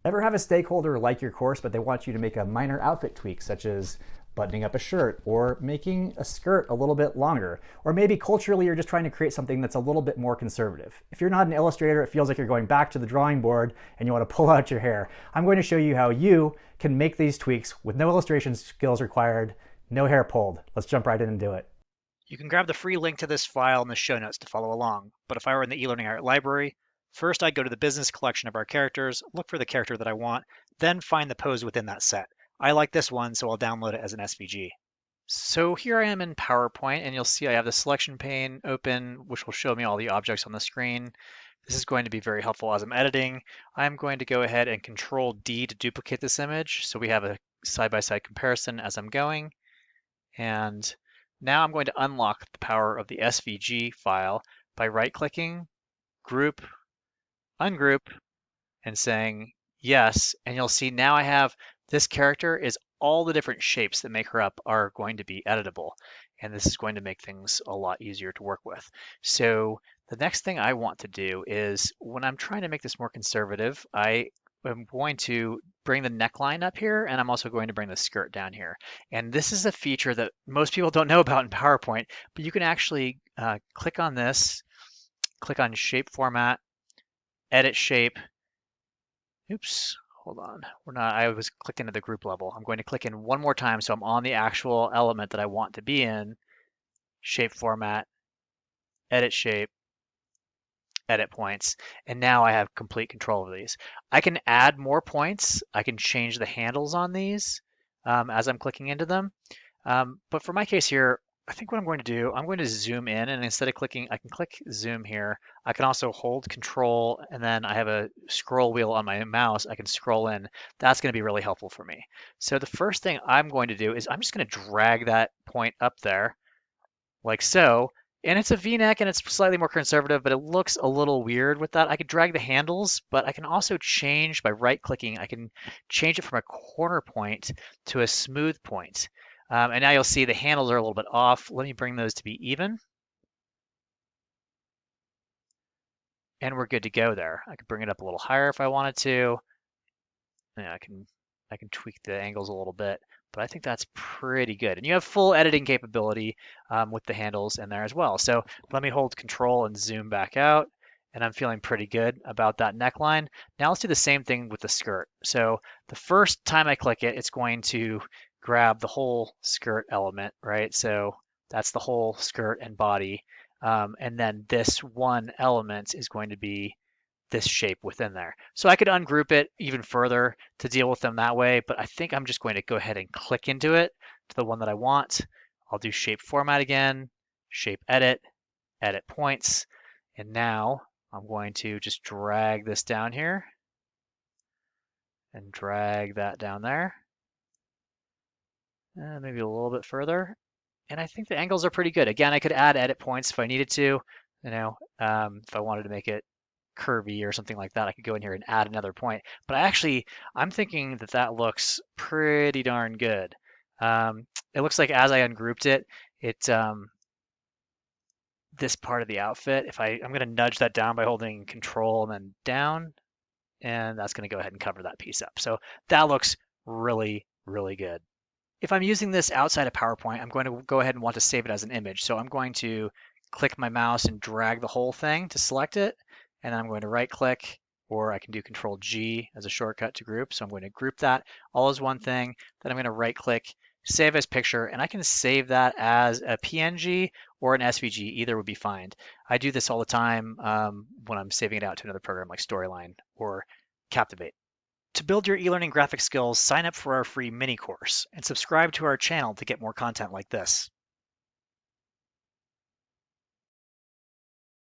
Ever have a stakeholder like your course, but they want you to make a minor outfit tweak, such as buttoning up a shirt or making a skirt a little bit longer? Or maybe culturally you're just trying to create something that's a little bit more conservative. If you're not an illustrator, it feels like you're going back to the drawing board and you want to pull out your hair. I'm going to show you how you can make these tweaks with no illustration skills required, no hair pulled. Let's jump right in and do it. You can grab the free link to this file in the show notes to follow along, but if I were in the eLearning Art library, first I'd go to the business collection of our characters, look for the character that I want, then find the pose within that set. I like this one, so I'll download it as an SVG. So here I am in PowerPoint, and you'll see I have the selection pane open, which will show me all the objects on the screen. This is going to be very helpful as I'm editing. I'm going to go ahead and Control D to duplicate this image, so we have a side-by-side comparison as I'm going. And now I'm going to unlock the power of the SVG file by right-clicking, Group, Ungroup, and saying yes. And you'll see now I have this character is all the different shapes that make her up are going to be editable. And this is going to make things a lot easier to work with. So the next thing I want to do is when I'm trying to make this more conservative, I'm going to bring the neckline up here, and I'm also going to bring the skirt down here. And this is a feature that most people don't know about in PowerPoint, but you can actually click on this, click on Shape Format, Edit Shape. Oops, hold on. I was clicking at the group level. I'm going to click in one more time so I'm on the actual element that I want to be in. Shape Format, Edit Shape, edit points, and now I have complete control of these. I can add more points. I can change the handles on these as I'm clicking into them. But for my case here, I think what I'm going to do, I'm going to zoom in, and instead of clicking, I can click zoom here. I can also hold control, and then I have a scroll wheel on my mouse. I can scroll in. That's going to be really helpful for me. So the first thing I'm going to do is I'm just going to drag that point up there like so. And it's a V-neck and it's slightly more conservative, but it looks a little weird with that. I could drag the handles, but I can also change by right-clicking. I can change it from a corner point to a smooth point. And now you'll see the handles are a little bit off. Let me bring those to be even. And we're good to go there. I could bring it up a little higher if I wanted to. Yeah, I can tweak the angles a little bit, but I think that's pretty good. And you have full editing capability with the handles in there as well. So let me hold control and zoom back out, and I'm feeling pretty good about that neckline. Now let's do the same thing with the skirt. So the first time I click it, it's going to grab the whole skirt element, right? So that's the whole skirt and body. And then this one element is going to be this shape within there. So I could ungroup it even further to deal with them that way, but I think I'm just going to go ahead and click into it to the one that I want. I'll do shape format again, shape edit, edit points, and now I'm going to just drag this down here and drag that down there. Maybe a little bit further. And I think the angles are pretty good. Again, I could add edit points if I needed to, if I wanted to make it curvy or something like that, I could go in here and add another point. But I'm thinking that that looks pretty darn good. It looks like as I ungrouped it, this part of the outfit, I'm going to nudge that down by holding control and then down, and that's going to go ahead and cover that piece up. So that looks really, really good. If I'm using this outside of PowerPoint, I'm going to go ahead and want to save it as an image. So I'm going to click my mouse and drag the whole thing to select it. And then I'm going to right click, or I can do Control G as a shortcut to group. So I'm going to group that all as one thing. Then I'm going to right click, save as picture, and I can save that as a PNG or an SVG. Either would be fine. I do this all the time when I'm saving it out to another program like Storyline or Captivate. To build your e-learning graphic skills, sign up for our free mini course and subscribe to our channel to get more content like this.